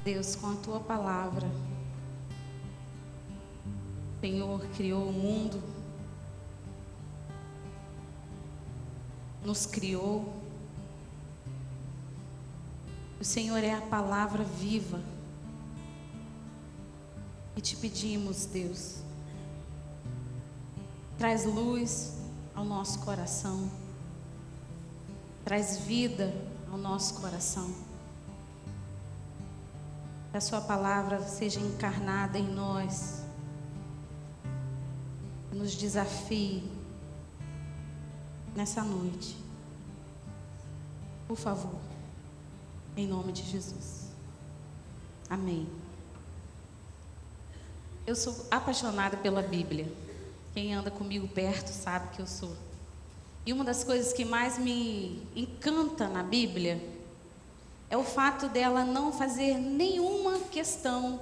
Deus, com a Tua palavra, o Senhor criou o mundo, nos criou. O Senhor é a palavra viva. E te pedimos, Deus, traz luz ao nosso coração, traz vida ao nosso coração. Que a Sua palavra seja encarnada em nós, nos desafie nessa noite. Por favor, em nome de Jesus. Amém. Eu sou apaixonada pela Bíblia. Quem anda comigo perto sabe que eu sou. E uma das coisas que mais me encanta na Bíblia é o fato dela não fazer nenhuma questão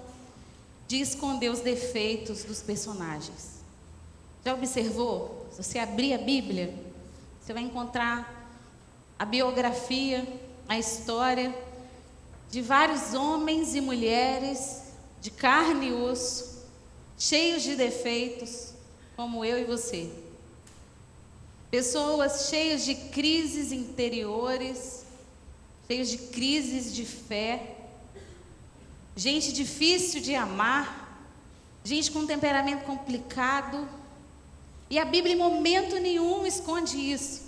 de esconder os defeitos dos personagens. Já observou? Se você abrir a Bíblia, você vai encontrar a biografia, a história de vários homens e mulheres de carne e osso, cheios de defeitos, como eu e você. Pessoas cheias de crises interiores, cheios de crises de fé, gente difícil de amar, gente com um temperamento complicado. E a Bíblia em momento nenhum esconde isso.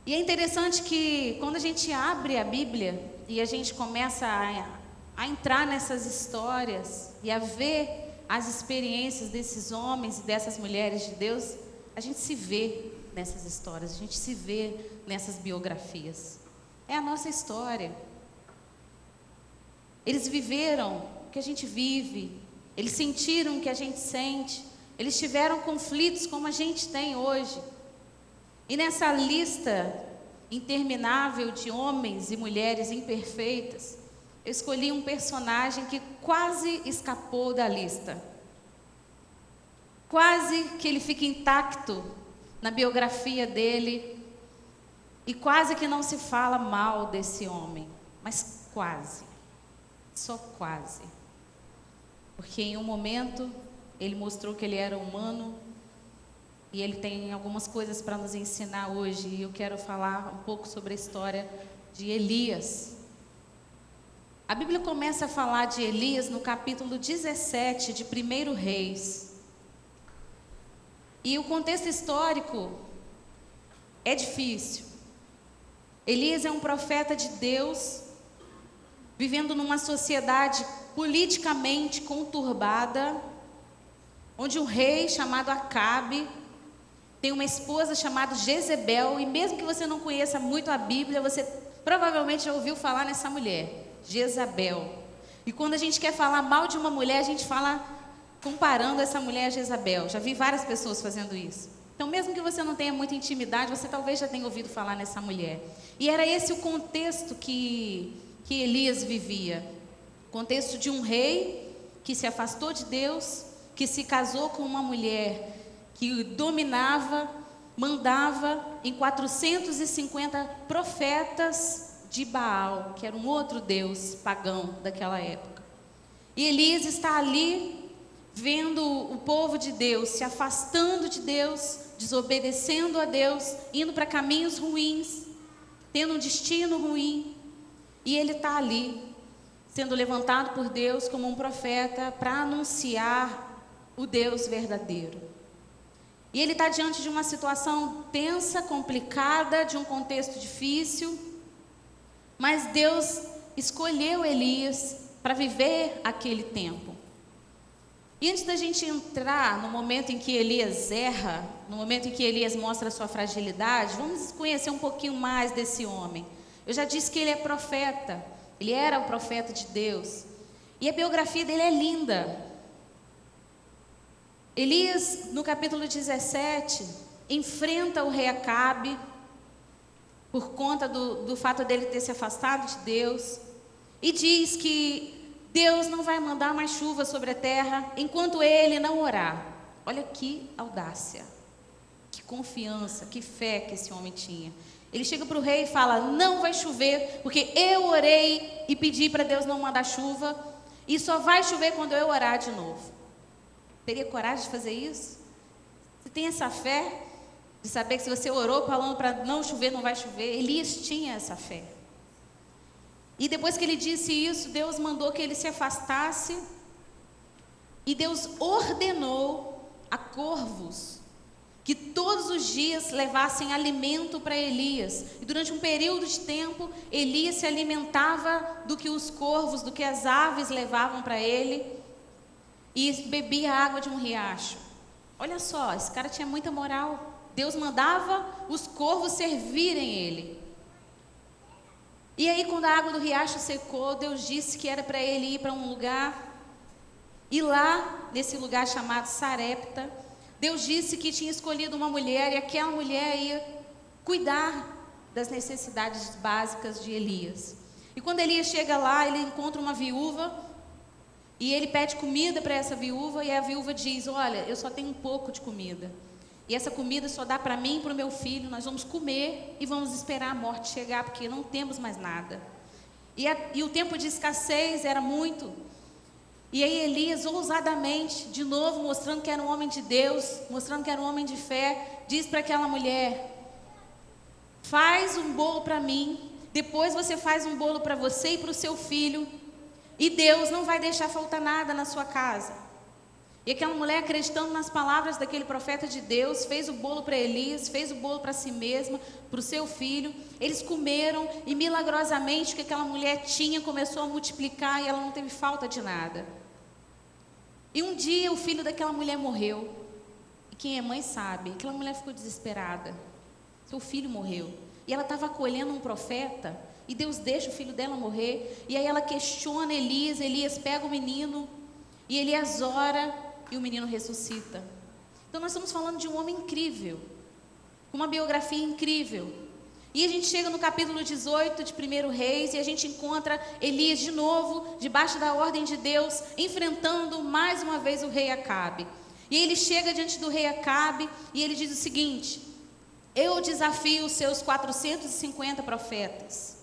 E é interessante que quando a gente abre a Bíblia e a gente começa a entrar nessas histórias e a ver as experiências desses homens e dessas mulheres de Deus, a gente se vê nessas histórias, a gente se vê nessas biografias. É a nossa história. Eles viveram o que a gente vive, eles sentiram o que a gente sente, eles tiveram conflitos como a gente tem hoje. E nessa lista interminável de homens e mulheres imperfeitas, eu escolhi um personagem que quase escapou da lista. Quase que ele fica intacto na biografia dele. E quase que não se fala mal desse homem, mas quase, só quase. Porque em um momento ele mostrou que ele era humano e ele tem algumas coisas para nos ensinar hoje. E eu quero falar um pouco sobre a história de Elias. A Bíblia começa a falar de Elias no capítulo 17 de 1 Reis. E o contexto histórico é difícil. Elias é um profeta de Deus, vivendo numa sociedade politicamente conturbada, onde um rei chamado Acabe tem uma esposa chamada Jezebel, e mesmo que você não conheça muito a Bíblia, você provavelmente já ouviu falar nessa mulher, Jezabel. E quando a gente quer falar mal de uma mulher, a gente fala comparando essa mulher a Jezabel. Já vi várias pessoas fazendo isso. Então, mesmo que você não tenha muita intimidade, você talvez já tenha ouvido falar nessa mulher. E era esse o contexto que Elias vivia. O contexto de um rei que se afastou de Deus, que se casou com uma mulher que dominava, mandava em 450 profetas de Baal, que era um outro deus pagão daquela época. E Elias está ali, vendo o povo de Deus se afastando de Deus, desobedecendo a Deus, indo para caminhos ruins, tendo um destino ruim. E ele está ali, sendo levantado por Deus como um profeta para anunciar o Deus verdadeiro. E ele está diante de uma situação tensa, complicada, de um contexto difícil, mas Deus escolheu Elias para viver aquele tempo. E antes da gente entrar no momento em que Elias erra, no momento em que Elias mostra a sua fragilidade, vamos conhecer um pouquinho mais desse homem. Eu já disse que ele é profeta, ele era o profeta de Deus. E a biografia dele é linda. Elias, no capítulo 17, enfrenta o rei Acabe, por conta do fato dele ter se afastado de Deus, e diz que Deus não vai mandar mais chuva sobre a terra enquanto ele não orar. Olha que audácia, que confiança, que fé que esse homem tinha. Ele chega para o rei e fala: não vai chover, porque eu orei e pedi para Deus não mandar chuva, e só vai chover quando eu orar de novo. Teria coragem de fazer isso? Você tem essa fé de saber que se você orou falando para não chover, não vai chover? Elias tinha essa fé. E depois que ele disse isso, Deus mandou que ele se afastasse, e Deus ordenou a corvos que todos os dias levassem alimento para Elias. E durante um período de tempo, Elias se alimentava do que os corvos, do que as aves levavam para ele, e bebia água de um riacho. Olha só, esse cara tinha muita moral. Deus mandava os corvos servirem ele. E aí, quando a água do riacho secou, Deus disse que era para ele ir para um lugar. E lá, nesse lugar chamado Sarepta, Deus disse que tinha escolhido uma mulher, e aquela mulher ia cuidar das necessidades básicas de Elias. E quando Elias chega lá, ele encontra uma viúva, e ele pede comida para essa viúva, e a viúva diz: olha, eu só tenho um pouco de comida, e essa comida só dá para mim e para o meu filho. Nós vamos comer e vamos esperar a morte chegar, porque não temos mais nada. E o tempo de escassez era muito. E aí Elias, ousadamente, de novo mostrando que era um homem de Deus, mostrando que era um homem de fé, diz para aquela mulher: faz um bolo para mim, depois você faz um bolo para você e para o seu filho, e Deus não vai deixar faltar nada na sua casa. E aquela mulher, acreditando nas palavras daquele profeta de Deus, fez o bolo para Elias, fez o bolo para si mesma, para o seu filho. Eles comeram, e milagrosamente o que aquela mulher tinha começou a multiplicar, e ela não teve falta de nada. E um dia o filho daquela mulher morreu. E quem é mãe sabe, aquela mulher ficou desesperada. Seu filho morreu. E ela estava acolhendo um profeta, e Deus deixa o filho dela morrer. E aí ela questiona Elias, Elias pega o menino, e Elias ora, e o menino ressuscita. Então nós estamos falando de um homem incrível, com uma biografia incrível. E a gente chega no capítulo 18 de 1 Reis, e a gente encontra Elias de novo, debaixo da ordem de Deus, enfrentando mais uma vez o rei Acabe. E ele chega diante do rei Acabe, e ele diz o seguinte: eu desafio os seus 450 profetas,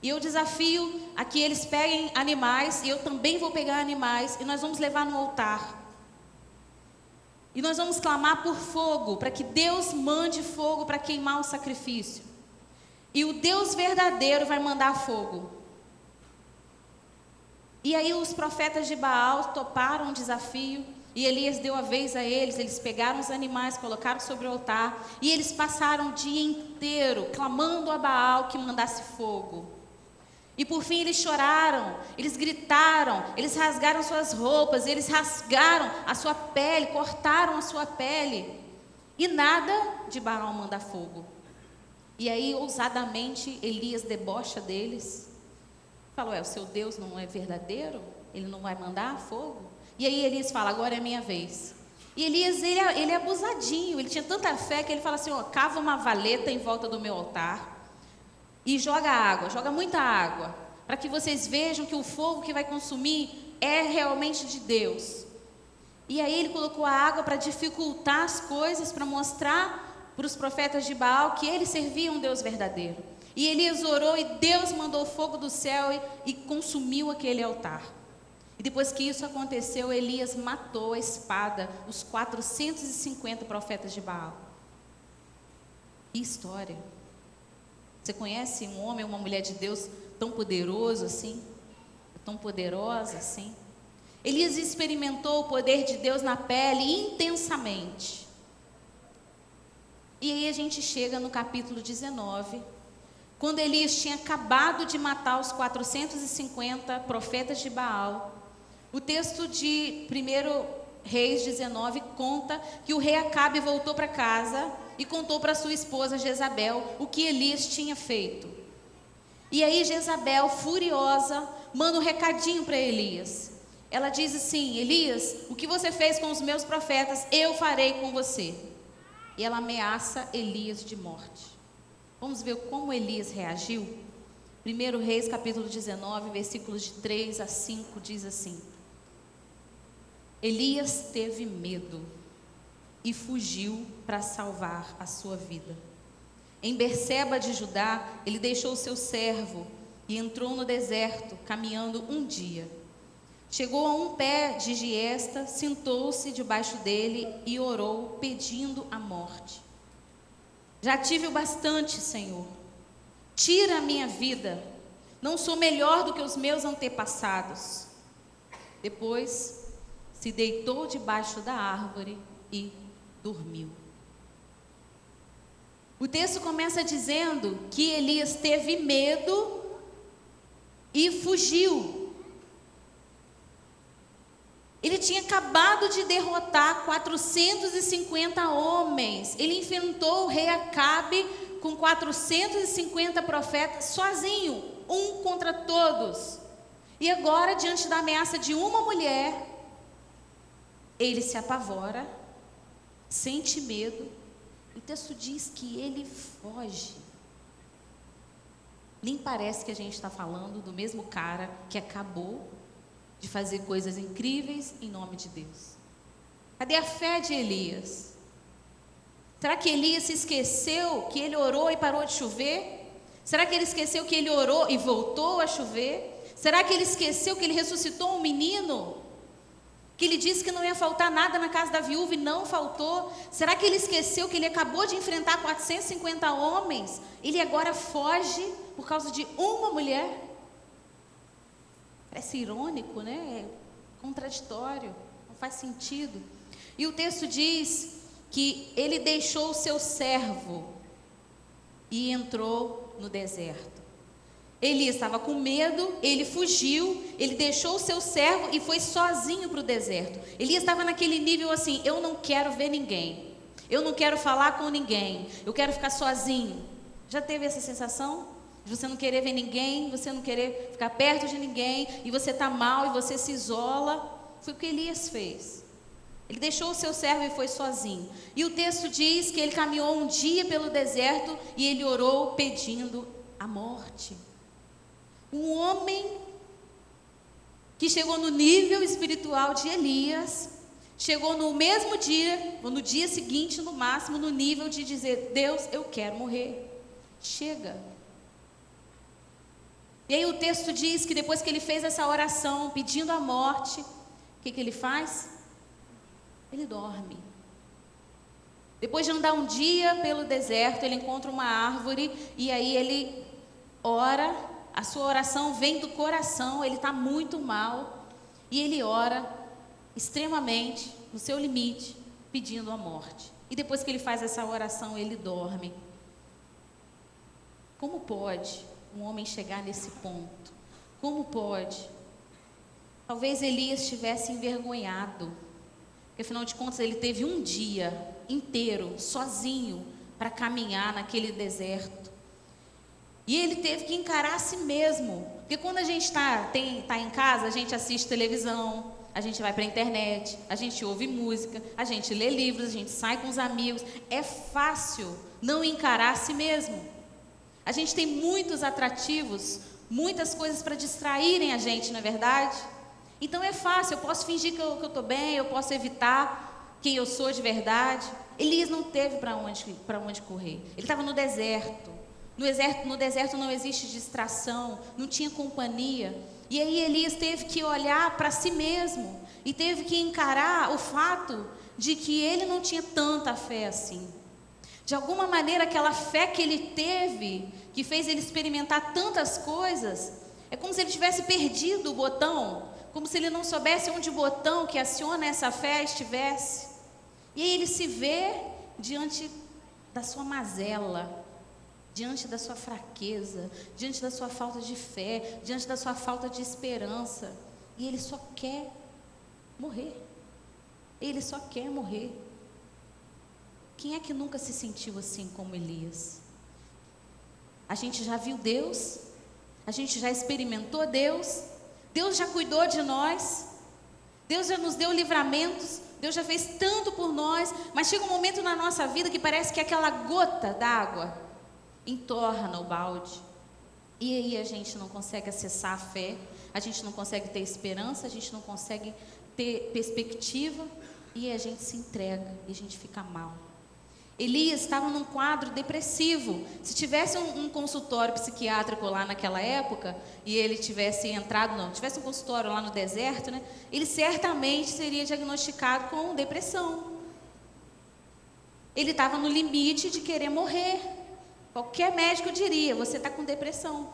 e eu desafio a que eles peguem animais, e eu também vou pegar animais, e nós vamos levar no altar. E nós vamos clamar por fogo, para que Deus mande fogo para queimar o sacrifício. E o Deus verdadeiro vai mandar fogo. E aí os profetas de Baal toparam o desafio, e Elias deu a vez a eles. Eles pegaram os animais, colocaram sobre o altar, e eles passaram o dia inteiro clamando a Baal que mandasse fogo. E por fim eles choraram, eles gritaram, eles rasgaram suas roupas, eles rasgaram a sua pele, cortaram a sua pele. E nada de Baal mandar fogo. E aí, ousadamente, Elias debocha deles. Fala: o seu Deus não é verdadeiro? Ele não vai mandar fogo? E aí Elias fala: agora é a minha vez. E Elias, ele é abusadinho, ele tinha tanta fé que ele fala assim: cava uma valeta em volta do meu altar e joga água, joga muita água, para que vocês vejam que o fogo que vai consumir é realmente de Deus. E aí ele colocou a água para dificultar as coisas, para mostrar para os profetas de Baal que eles serviam um Deus verdadeiro. E Elias orou, e Deus mandou fogo do céu e consumiu aquele altar. E depois que isso aconteceu, Elias matou a espada os 450 profetas de Baal. Que história! Você conhece um homem ou uma mulher de Deus tão poderoso assim? Tão poderosa assim? Elias experimentou o poder de Deus na pele intensamente. E aí a gente chega no capítulo 19, quando Elias tinha acabado de matar os 450 profetas de Baal. O texto de 1 Reis 19 conta que o rei Acabe voltou para casa e contou para sua esposa Jezabel o que Elias tinha feito. E aí Jezabel, furiosa, manda um recadinho para Elias. Ela diz assim: Elias, o que você fez com os meus profetas, eu farei com você. E ela ameaça Elias de morte. Vamos ver como Elias reagiu? 1 Reis capítulo 19, versículos de 3 a 5, diz assim: Elias teve medo e fugiu para salvar a sua vida. Em Berseba de Judá, ele deixou seu servo e entrou no deserto, caminhando um dia. Chegou a um pé de giesta, sentou-se debaixo dele e orou, pedindo a morte. Já tive o bastante, Senhor. Tira a minha vida. Não sou melhor do que os meus antepassados. Depois, se deitou debaixo da árvore e dormiu. O texto começa dizendo que Elias teve medo e fugiu. Ele tinha acabado de derrotar 450 homens. Ele enfrentou o rei Acabe com 450 profetas sozinho, um contra todos. E agora, diante da ameaça de uma mulher, ele se apavora, sente medo. O texto diz que ele foge. Nem parece que a gente está falando do mesmo cara que acabou de fazer coisas incríveis em nome de Deus. Cadê a fé de Elias? Será que Elias se esqueceu que ele orou e parou de chover? Será que ele esqueceu que ele orou e voltou a chover? Será que ele esqueceu que ele ressuscitou um menino? Que ele disse que não ia faltar nada na casa da viúva e não faltou? Será que ele esqueceu que ele acabou de enfrentar 450 homens? Ele agora foge por causa de uma mulher? Parece irônico, né? É contraditório, não faz sentido. E o texto diz que ele deixou o seu servo e entrou no deserto. Elias estava com medo, ele fugiu, ele deixou o seu servo e foi sozinho para o deserto. Elias estava naquele nível assim: eu não quero ver ninguém, eu não quero falar com ninguém, eu quero ficar sozinho. Já teve essa sensação? De você não querer ver ninguém, você não querer ficar perto de ninguém, e você está mal e você se isola? Foi o que Elias fez. Ele deixou o seu servo e foi sozinho. E o texto diz que ele caminhou um dia pelo deserto e ele orou pedindo a morte. Um homem que chegou no nível espiritual de Elias, chegou no mesmo dia, ou no dia seguinte no máximo, no nível de dizer: Deus, eu quero morrer, chega. E aí o texto diz que depois que ele fez essa oração pedindo a morte, o que ele faz? Ele dorme. Depois de andar um dia pelo deserto, ele encontra uma árvore e aí ele ora. A sua oração vem do coração, ele está muito mal e ele ora extremamente, no seu limite, pedindo a morte. E depois que ele faz essa oração, ele dorme. Como pode um homem chegar nesse ponto? Como pode? Talvez Elias estivesse envergonhado, porque afinal de contas ele teve um dia inteiro sozinho para caminhar naquele deserto. E ele teve que encarar a si mesmo. Porque quando a gente está em casa, a gente assiste televisão, a gente vai para a internet, a gente ouve música, a gente lê livros, a gente sai com os amigos. É fácil não encarar a si mesmo. A gente tem muitos atrativos, muitas coisas para distraírem a gente, não é verdade? Então é fácil, eu posso fingir que eu estou bem, eu posso evitar quem eu sou de verdade. Elias não teve para onde correr. Ele estava no deserto. No deserto não existe distração, não tinha companhia. E aí Elias teve que olhar para si mesmo e teve que encarar o fato de que ele não tinha tanta fé assim. De alguma maneira, aquela fé que ele teve, que fez ele experimentar tantas coisas, é como se ele tivesse perdido o botão, como se ele não soubesse onde o botão que aciona essa fé estivesse. E aí ele se vê diante da sua mazela, diante da sua fraqueza, diante da sua falta de fé, diante da sua falta de esperança. E ele só quer morrer. Ele só quer morrer. Quem é que nunca se sentiu assim como Elias? A gente já viu Deus, a gente já experimentou Deus, Deus já cuidou de nós, Deus já nos deu livramentos, Deus já fez tanto por nós, mas chega um momento na nossa vida que parece que aquela gota d'água entorna o balde. E aí a gente não consegue acessar a fé, a gente não consegue ter esperança, a gente não consegue ter perspectiva, e a gente se entrega, e a gente fica mal. Elias estava num quadro depressivo. Se tivesse um consultório psiquiátrico lá naquela época, e ele tivesse tivesse um consultório lá no deserto, né, ele certamente seria diagnosticado com depressão. Ele estava no limite de querer morrer. Qualquer médico diria, você está com depressão.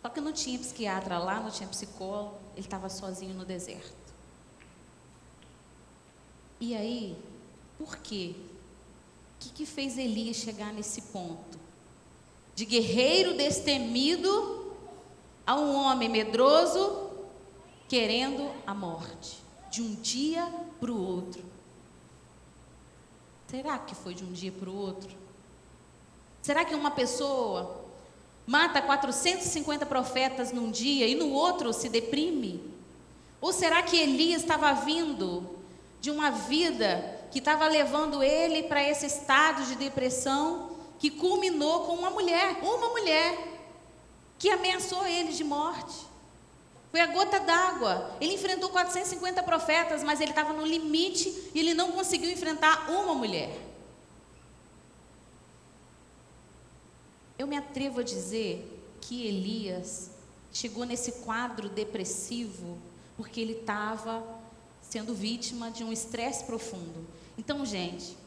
Só que não tinha psiquiatra lá, não tinha psicólogo, ele estava sozinho no deserto. E aí, por quê? O que fez Elias chegar nesse ponto? De guerreiro destemido a um homem medroso querendo a morte. De um dia para o outro. Será que foi de um dia para o outro? Será que uma pessoa mata 450 profetas num dia e no outro se deprime? Ou será que Elias estava vindo de uma vida que estava levando ele para esse estado de depressão, que culminou com uma mulher que ameaçou ele de morte? Foi a gota d'água. Ele enfrentou 450 profetas, mas ele estava no limite e ele não conseguiu enfrentar uma mulher. Eu me atrevo a dizer que Elias chegou nesse quadro depressivo porque ele estava sendo vítima de um estresse profundo. Então, gente,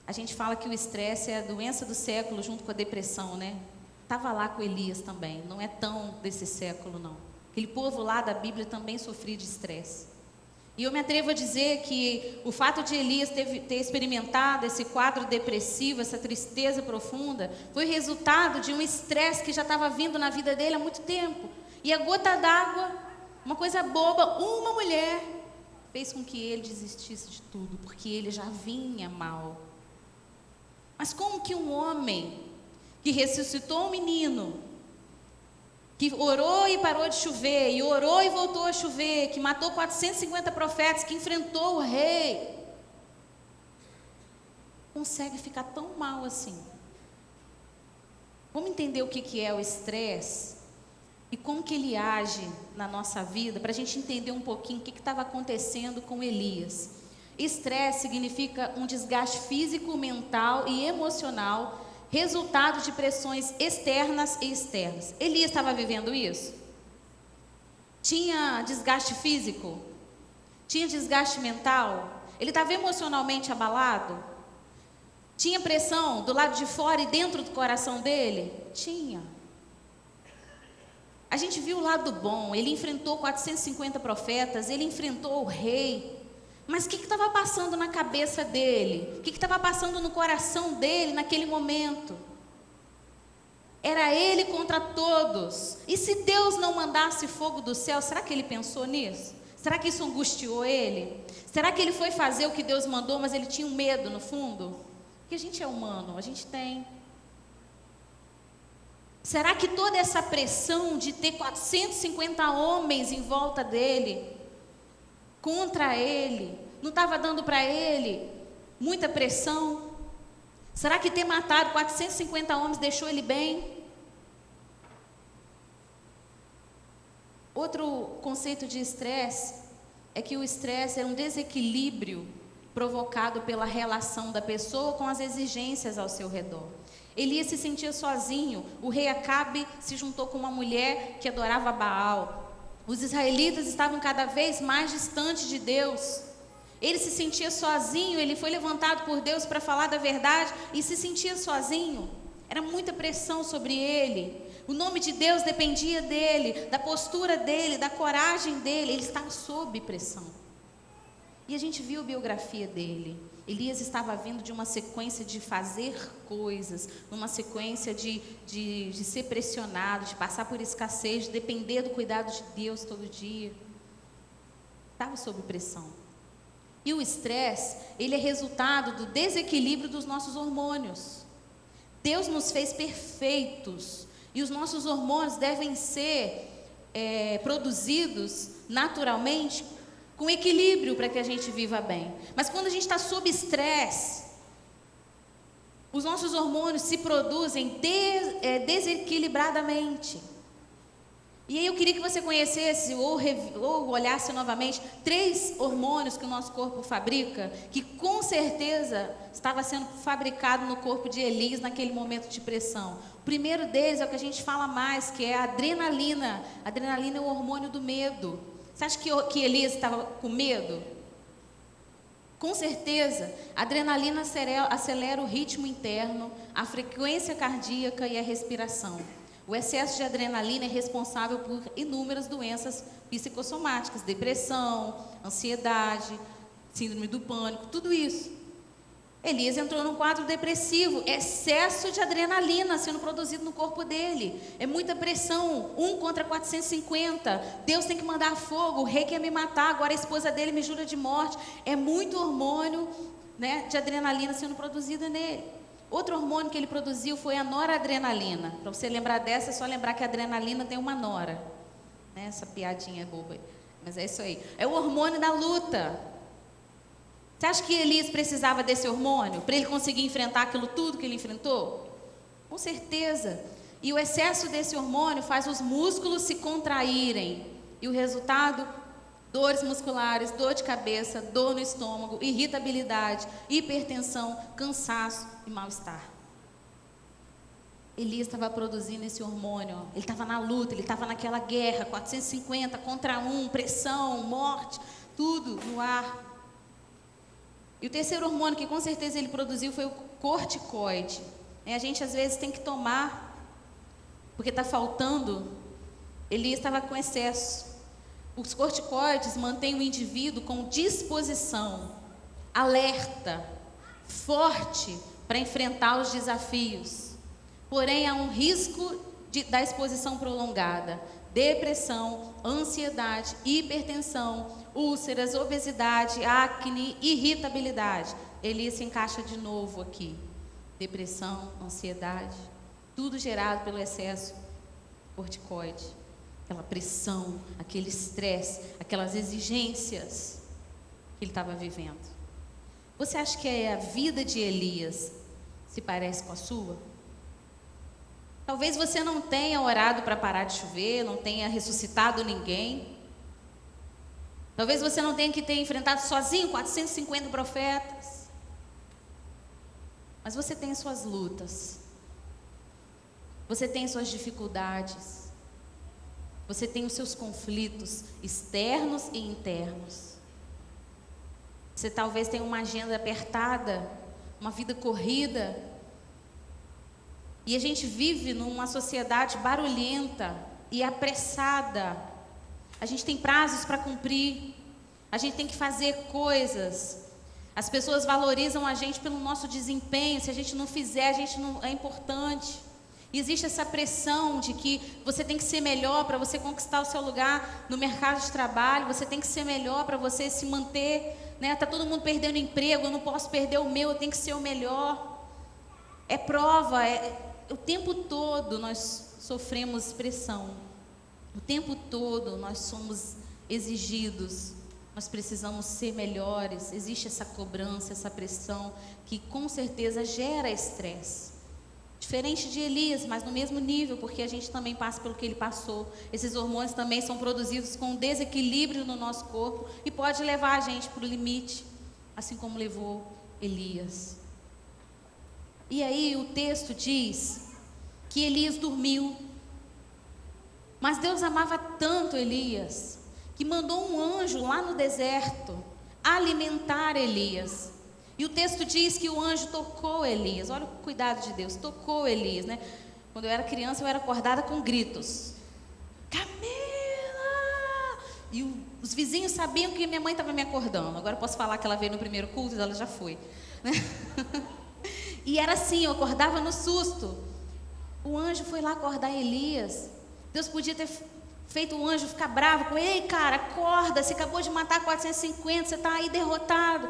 a gente fala que o estresse é a doença do século junto com a depressão, né? Estava lá com Elias também, não é tão desse século, não. Aquele povo lá da Bíblia também sofria de estresse. E eu me atrevo a dizer que o fato de Elias ter experimentado esse quadro depressivo, essa tristeza profunda, foi resultado de um estresse que já estava vindo na vida dele há muito tempo. E a gota d'água, uma coisa boba, uma mulher, fez com que ele desistisse de tudo, porque ele já vinha mal. Mas como que um homem que ressuscitou um menino, que orou e parou de chover, e orou e voltou a chover, que matou 450 profetas, que enfrentou o rei, consegue ficar tão mal assim? Vamos entender o que é o estresse e como que ele age na nossa vida, para a gente entender um pouquinho o que estava acontecendo com Elias. Estresse significa um desgaste físico, mental e emocional, resultado de pressões externas e externas. Elias estava vivendo isso? Tinha desgaste físico? Tinha desgaste mental? Ele estava emocionalmente abalado? Tinha pressão do lado de fora e dentro do coração dele? Tinha. A gente viu o lado bom, ele enfrentou 450 profetas, ele enfrentou o rei. Mas o que estava passando na cabeça dele? O que estava passando no coração dele naquele momento? Era ele contra todos. E se Deus não mandasse fogo do céu, será que ele pensou nisso? Será que isso angustiou ele? Será que ele foi fazer o que Deus mandou, mas ele tinha um medo no fundo? Porque a gente é humano, a gente tem. Será que toda essa pressão de ter 450 homens em volta dele, contra ele, não estava dando para ele muita pressão? Será que ter matado 450 homens deixou ele bem? Outro conceito de estresse é que o estresse é um desequilíbrio provocado pela relação da pessoa com as exigências ao seu redor. Elias se sentia sozinho, o rei Acabe se juntou com uma mulher que adorava Baal. Os israelitas estavam cada vez mais distantes de Deus. Ele se sentia sozinho, ele foi levantado por Deus para falar da verdade e se sentia sozinho. Era muita pressão sobre ele. O nome de Deus dependia dele, da postura dele, da coragem dele. Ele estava sob pressão. E a gente viu a biografia dele. Elias estava vindo de uma sequência de fazer coisas, numa sequência de ser pressionado, de passar por escassez, de depender do cuidado de Deus todo dia. Estava sob pressão. E o estresse, ele é resultado do desequilíbrio dos nossos hormônios. Deus nos fez perfeitos e os nossos hormônios devem ser produzidos naturalmente com equilíbrio para que a gente viva bem. Mas quando a gente está sob estresse, os nossos hormônios se produzem desequilibradamente. E aí eu queria que você conhecesse ou olhasse novamente 3 hormônios que o nosso corpo fabrica, que com certeza estava sendo fabricado no corpo de Elias naquele momento de pressão. O primeiro deles é o que a gente fala mais, que é a adrenalina. A adrenalina é o hormônio do medo. Você acha que Elias estava com medo? Com certeza, a adrenalina acelera o ritmo interno, a frequência cardíaca e a respiração. O excesso de adrenalina é responsável por inúmeras doenças psicossomáticas, depressão, ansiedade, síndrome do pânico, tudo isso. Elias entrou num quadro depressivo, excesso de adrenalina sendo produzido no corpo dele. É muita pressão, 1 contra 450. Deus tem que mandar fogo, o rei quer me matar, agora a esposa dele me jura de morte. É muito hormônio, né, de adrenalina sendo produzida nele. Outro hormônio que ele produziu foi a noradrenalina. Para você lembrar dessa, é só lembrar que a adrenalina tem uma nora. Né? Essa piadinha é boba. Mas é isso aí. É o hormônio da luta. Você acha que Elias precisava desse hormônio para ele conseguir enfrentar aquilo tudo que ele enfrentou? Com certeza. E o excesso desse hormônio faz os músculos se contraírem. E o resultado? Dores musculares, dor de cabeça, dor no estômago, irritabilidade, hipertensão, cansaço e mal-estar. Elias estava produzindo esse hormônio, ele estava na luta, ele estava naquela guerra, 450 contra 1, pressão, morte, tudo no ar. E o terceiro hormônio que com certeza ele produziu foi o corticoide. A gente às vezes tem que tomar, porque está faltando. Elias estava com excesso. Os corticoides mantêm o indivíduo com disposição, alerta, forte para enfrentar os desafios. Porém, há um risco da exposição prolongada, depressão, ansiedade, hipertensão, úlceras, obesidade, acne, irritabilidade. Elias se encaixa de novo aqui. Depressão, ansiedade, tudo gerado pelo excesso corticoide. Aquela pressão, aquele estresse, aquelas exigências que ele estava vivendo. Você acha que a vida de Elias se parece com a sua? Talvez você não tenha orado para parar de chover, não tenha ressuscitado ninguém. Talvez você não tenha que ter enfrentado sozinho 450 profetas. Mas você tem suas lutas. Você tem suas dificuldades. Você tem os seus conflitos externos e internos. Você talvez tenha uma agenda apertada, uma vida corrida. E a gente vive numa sociedade barulhenta e apressada. A gente tem prazos para cumprir. A gente tem que fazer coisas. As pessoas valorizam a gente pelo nosso desempenho. Se a gente não fizer, a gente não é importante. E existe essa pressão de que você tem que ser melhor para você conquistar o seu lugar no mercado de trabalho, você tem que ser melhor para você se manter, né? Tá todo mundo perdendo emprego, eu não posso perder o meu, eu tenho que ser o melhor. É prova, o tempo todo nós sofremos pressão. O tempo todo nós somos exigidos, nós precisamos ser melhores. Existe essa cobrança, essa pressão que com certeza gera estresse. Diferente de Elias, mas no mesmo nível, porque a gente também passa pelo que ele passou. Esses hormônios também são produzidos com desequilíbrio no nosso corpo e pode levar a gente para o limite, assim como levou Elias. E aí o texto diz que Elias dormiu, mas Deus amava tanto Elias, que mandou um anjo lá no deserto alimentar Elias. E o texto diz que o anjo tocou Elias. Olha o cuidado de Deus, tocou Elias, né? Quando eu era criança, eu era acordada com gritos. Camila! E os vizinhos sabiam que minha mãe estava me acordando. Agora eu posso falar que ela veio no primeiro culto e ela já foi, né? E era assim, eu acordava no susto. O anjo foi lá acordar Elias. Deus podia ter feito o anjo ficar bravo com ele. Ei, cara, acorda, você acabou de matar 450, você está aí derrotado.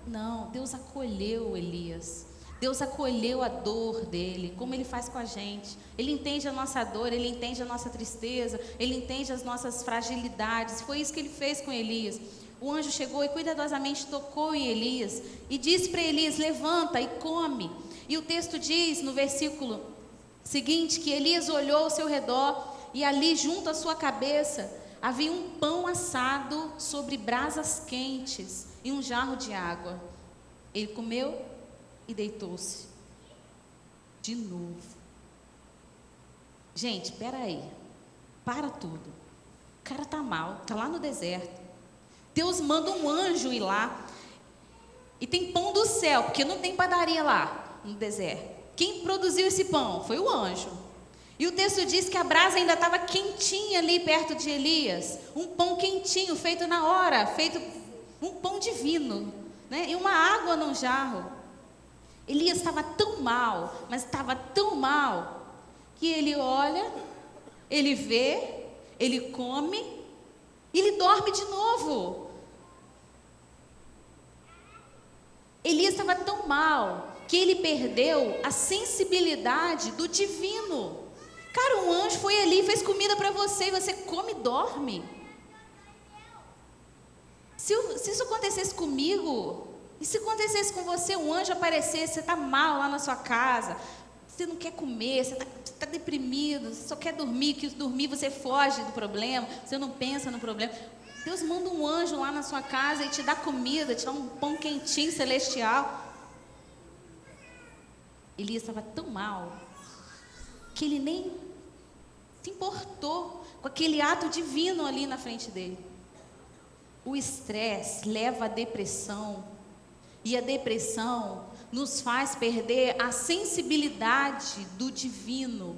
Não, Deus acolheu Elias. Deus acolheu a dor dele, como Ele faz com a gente. Ele entende a nossa dor, Ele entende a nossa tristeza, Ele entende as nossas fragilidades. Foi isso que Ele fez com Elias. O anjo chegou e cuidadosamente tocou em Elias e disse para Elias: levanta e come. E o texto diz no versículo seguinte que Elias olhou ao seu redor e ali junto à sua cabeça havia um pão assado sobre brasas quentes e um jarro de água. Ele comeu e deitou-se de novo. Gente, espera aí, para tudo. O cara está mal, está lá no deserto. Deus manda um anjo ir lá e tem pão do céu, porque não tem padaria lá no deserto. Quem produziu esse pão? Foi o anjo. E o texto diz que a brasa ainda estava quentinha ali perto de Elias. Um pão quentinho, feito na hora, feito um pão divino, né? E uma água num jarro. Elias estava tão mal, mas estava tão mal, que ele olha, ele vê, ele come e ele dorme de novo. Elias estava tão mal que ele perdeu a sensibilidade do divino. Cara, um anjo foi ali e fez comida para você e você come e dorme. Se isso acontecesse comigo, e se acontecesse com você, um anjo aparecesse, você está mal lá na sua casa, você não quer comer, você está deprimido, você só quer dormir, que dormir você foge do problema, você não pensa no problema. Deus manda um anjo lá na sua casa e te dá comida, te dá um pão quentinho celestial. Elias estava tão mal que ele nem se importou com aquele ato divino ali na frente dele. O estresse leva à depressão, e a depressão nos faz perder a sensibilidade do divino.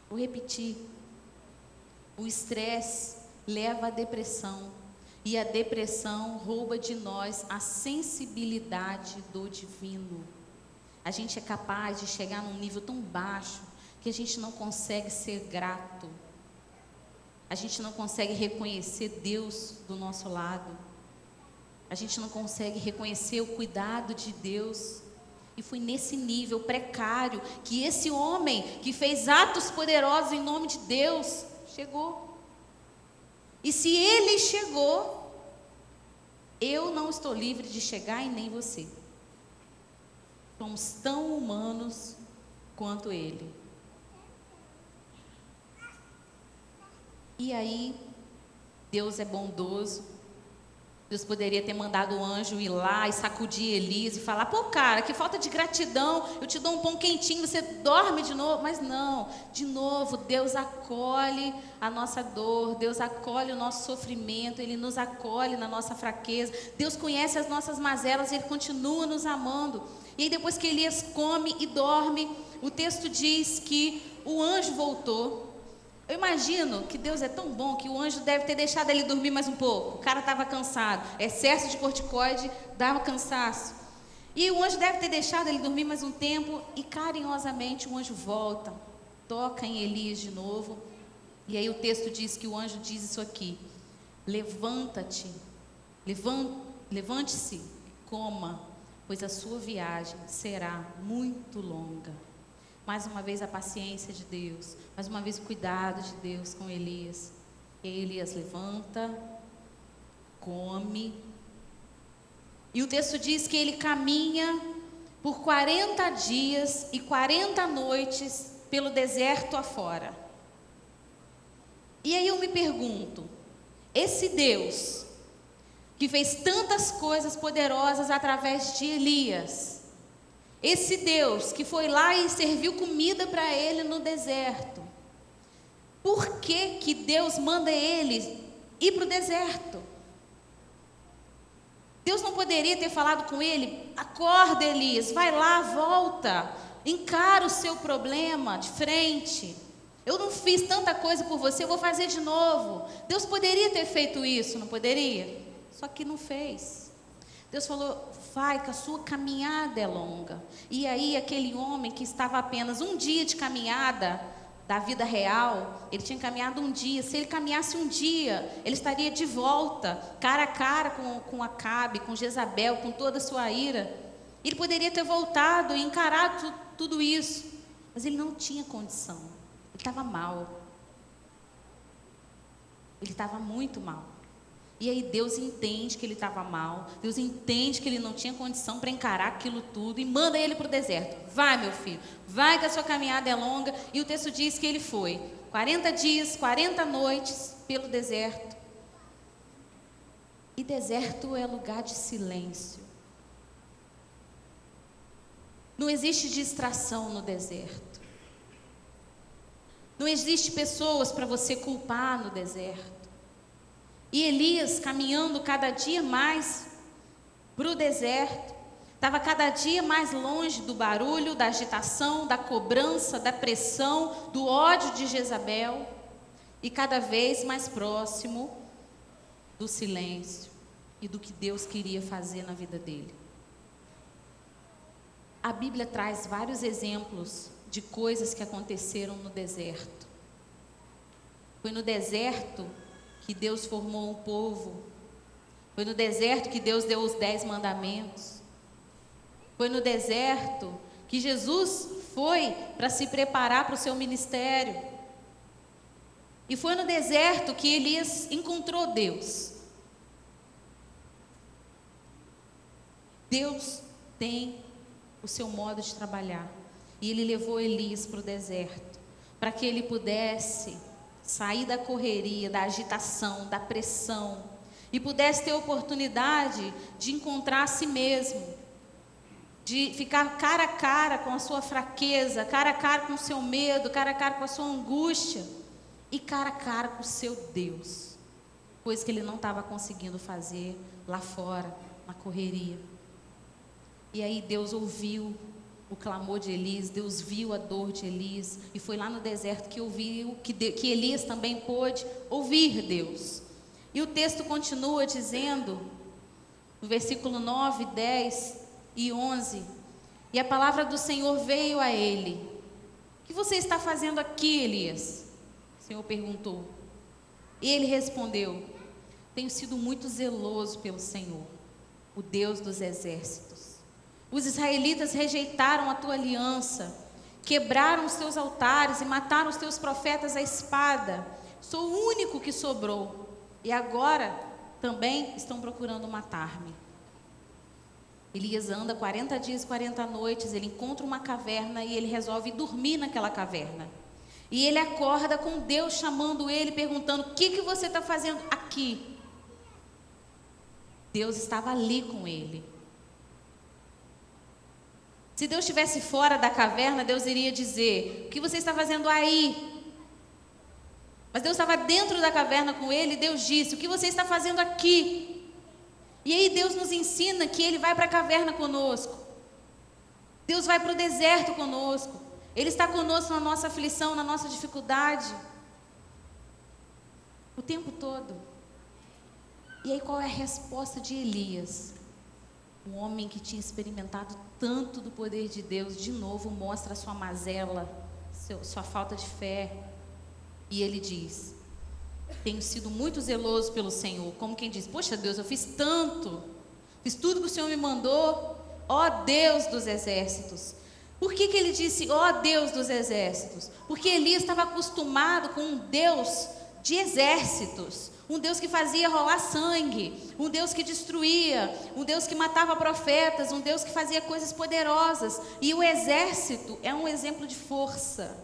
Vou repetir. O estresse leva à depressão, e a depressão rouba de nós a sensibilidade do divino. A gente é capaz de chegar num nível tão baixo que a gente não consegue ser grato. A gente não consegue reconhecer Deus do nosso lado. A gente não consegue reconhecer o cuidado de Deus. E foi nesse nível precário que esse homem que fez atos poderosos em nome de Deus chegou. E se ele chegou, eu não estou livre de chegar e nem você. Somos tão humanos quanto ele. E aí, Deus é bondoso. Deus poderia ter mandado o anjo ir lá e sacudir Elias e falar: pô, cara, que falta de gratidão, eu te dou um pão quentinho, você dorme de novo. Mas não, de novo, Deus acolhe a nossa dor, Deus acolhe o nosso sofrimento, Ele nos acolhe na nossa fraqueza. Deus conhece as nossas mazelas e Ele continua nos amando. E aí depois que Elias come e dorme, o texto diz que o anjo voltou. Eu imagino que Deus é tão bom que o anjo deve ter deixado ele dormir mais um pouco. O cara estava cansado, excesso de corticoide dava cansaço. E o anjo deve ter deixado ele dormir mais um tempo e carinhosamente o anjo volta, toca em Elias de novo. E aí o texto diz que o anjo diz isso aqui: levanta-te, levante-se, coma, pois a sua viagem será muito longa. Mais uma vez a paciência de Deus, mais uma vez o cuidado de Deus com Elias. Elias levanta, come. E o texto diz que ele caminha por 40 dias e 40 noites pelo deserto afora. E aí eu me pergunto, esse Deus que fez tantas coisas poderosas através de Elias, esse Deus que foi lá e serviu comida para ele no deserto, por que que Deus manda ele ir para o deserto? Deus não poderia ter falado com ele: acorda, Elias, vai lá, volta, encara o seu problema de frente. Eu não fiz tanta coisa por você, eu vou fazer de novo. Deus poderia ter feito isso, não poderia? Só que não fez. Deus falou: vai, que a sua caminhada é longa. E aí aquele homem que estava apenas um dia de caminhada, da vida real, ele tinha caminhado um dia. Se ele caminhasse um dia, ele estaria de volta, cara a cara com Acabe, com Jezabel, com toda a sua ira. Ele poderia ter voltado e encarado tudo isso, mas ele não tinha condição. Ele estava mal. Ele estava muito mal. E aí Deus entende que ele estava mal, Deus entende que ele não tinha condição para encarar aquilo tudo e manda ele para o deserto. Vai, meu filho, vai que a sua caminhada é longa. E o texto diz que ele foi 40 dias, 40 noites pelo deserto. E deserto é lugar de silêncio. Não existe distração no deserto. Não existe pessoas para você culpar no deserto. E Elias, caminhando cada dia mais para o deserto, estava cada dia mais longe do barulho, da agitação, da cobrança, da pressão, do ódio de Jezabel, e cada vez mais próximo do silêncio e do que Deus queria fazer na vida dele. A Bíblia traz vários exemplos de coisas que aconteceram no deserto. Foi no deserto que Deus formou um povo. Foi no deserto que Deus deu os 10 mandamentos. Foi no deserto que Jesus foi para se preparar para o seu ministério. E foi no deserto que Elias encontrou Deus. Deus tem o seu modo de trabalhar. E ele levou Elias para o deserto, para que ele pudesse sair da correria, da agitação, da pressão, e pudesse ter a oportunidade de encontrar a si mesmo, de ficar cara a cara com a sua fraqueza, cara a cara com o seu medo, cara a cara com a sua angústia, e cara a cara com o seu Deus, coisa que ele não estava conseguindo fazer lá fora, na correria. E aí Deus ouviu o clamor de Elias, Deus viu a dor de Elias, e foi lá no deserto que ouviu, que Elias também pôde ouvir Deus. E o texto continua dizendo, no versículo 9, 10 e 11, e a palavra do Senhor veio a ele. O que você está fazendo aqui, Elias? O Senhor perguntou. E ele respondeu, tenho sido muito zeloso pelo Senhor, o Deus dos exércitos. Os israelitas rejeitaram a tua aliança, quebraram os teus altares e mataram os teus profetas à espada. Sou o único que sobrou, e agora também estão procurando matar-me. Elias anda 40 dias e 40 noites, ele encontra uma caverna e ele resolve dormir naquela caverna. E ele acorda com Deus chamando ele, perguntando, o que você está fazendo aqui? Deus estava ali com ele. Se Deus estivesse fora da caverna, Deus iria dizer, o que você está fazendo aí? Mas Deus estava dentro da caverna com ele, e Deus disse, o que você está fazendo aqui? E aí Deus nos ensina que Ele vai para a caverna conosco. Deus vai para o deserto conosco. Ele está conosco na nossa aflição, na nossa dificuldade. O tempo todo. E aí qual é a resposta de Elias? Um homem que tinha experimentado tanto do poder de Deus, de novo mostra a sua mazela, sua falta de fé. E ele diz, tenho sido muito zeloso pelo Senhor. Como quem diz, poxa Deus, eu fiz tanto, fiz tudo que o Senhor me mandou, ó Deus dos exércitos. Por que ele disse, ó Deus dos exércitos? Porque Elias estava acostumado com um Deus de exércitos, um Deus que fazia rolar sangue, um Deus que destruía, um Deus que matava profetas, um Deus que fazia coisas poderosas. E o exército é um exemplo de força,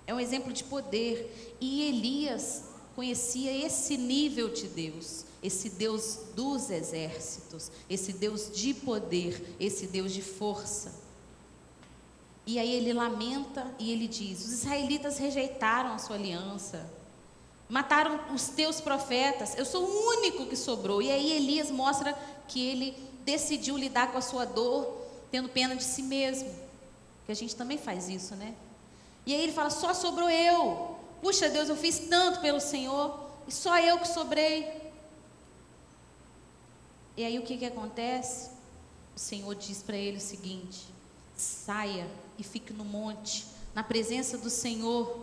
é um exemplo de poder. E Elias conhecia esse nível de Deus, esse Deus dos exércitos, esse Deus de poder, esse Deus de força. E aí ele lamenta e ele diz, os israelitas rejeitaram a sua aliança, mataram os teus profetas, eu sou o único que sobrou. E aí Elias mostra que ele decidiu lidar com a sua dor, tendo pena de si mesmo, que a gente também faz isso, né? E aí ele fala, só sobrou eu, puxa Deus, eu fiz tanto pelo Senhor, e só eu que sobrei. E aí o que acontece? O Senhor diz para ele o seguinte, saia e fique no monte, na presença do Senhor,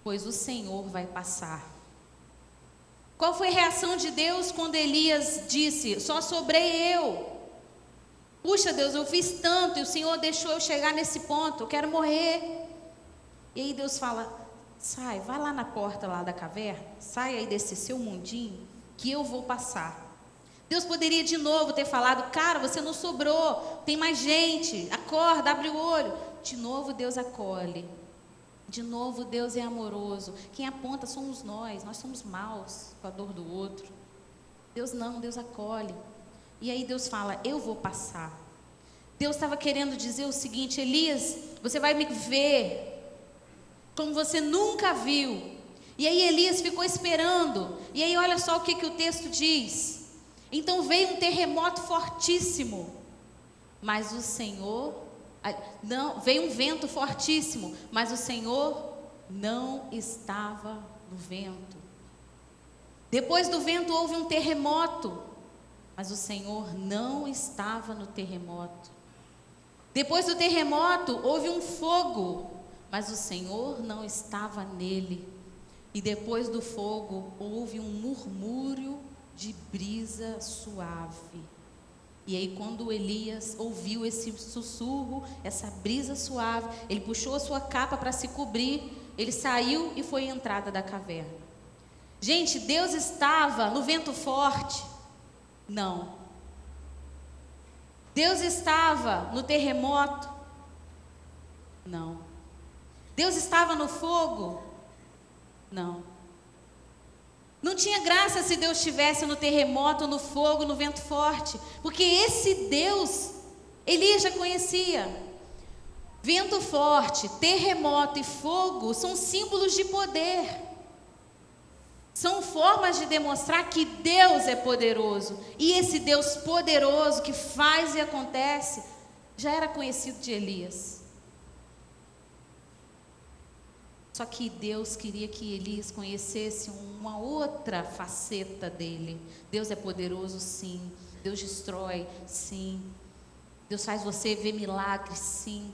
pois o Senhor vai passar. Qual foi a reação de Deus quando Elias disse: só sobrei eu? Puxa, Deus, eu fiz tanto e o Senhor deixou eu chegar nesse ponto, eu quero morrer. E aí Deus fala: sai, vai lá na porta lá da caverna, sai aí desse seu mundinho, que eu vou passar. Deus poderia de novo ter falado: cara, você não sobrou, tem mais gente, acorda, abre o olho. De novo Deus acolhe. De novo Deus é amoroso. Quem aponta somos nós somos maus com a dor do outro. Deus não, Deus acolhe. E aí Deus fala: eu vou passar. Deus estava querendo dizer o seguinte: Elias, você vai me ver como você nunca viu. E aí Elias ficou esperando. E aí olha só o que o texto diz. Então veio um terremoto fortíssimo, mas o Senhor... Não, veio um vento fortíssimo, mas o Senhor não estava no vento. Depois do vento houve um terremoto, mas o Senhor não estava no terremoto. Depois do terremoto houve um fogo, mas o Senhor não estava nele. E depois do fogo houve um murmúrio de brisa suave. E aí quando Elias ouviu esse sussurro, essa brisa suave, ele puxou a sua capa para se cobrir, ele saiu e foi à entrada da caverna. Gente, Deus estava no vento forte? Não. Deus estava no terremoto? Não. Deus estava no fogo? Não. Não tinha graça se Deus estivesse no terremoto, no fogo, no vento forte, porque esse Deus, Elias já conhecia. Vento forte, terremoto e fogo são símbolos de poder. São formas de demonstrar que Deus é poderoso. E esse Deus poderoso que faz e acontece, já era conhecido de Elias. Só que Deus queria que Elias conhecesse uma outra faceta dele. Deus é poderoso, sim. Deus destrói, sim. Deus faz você ver milagres, sim.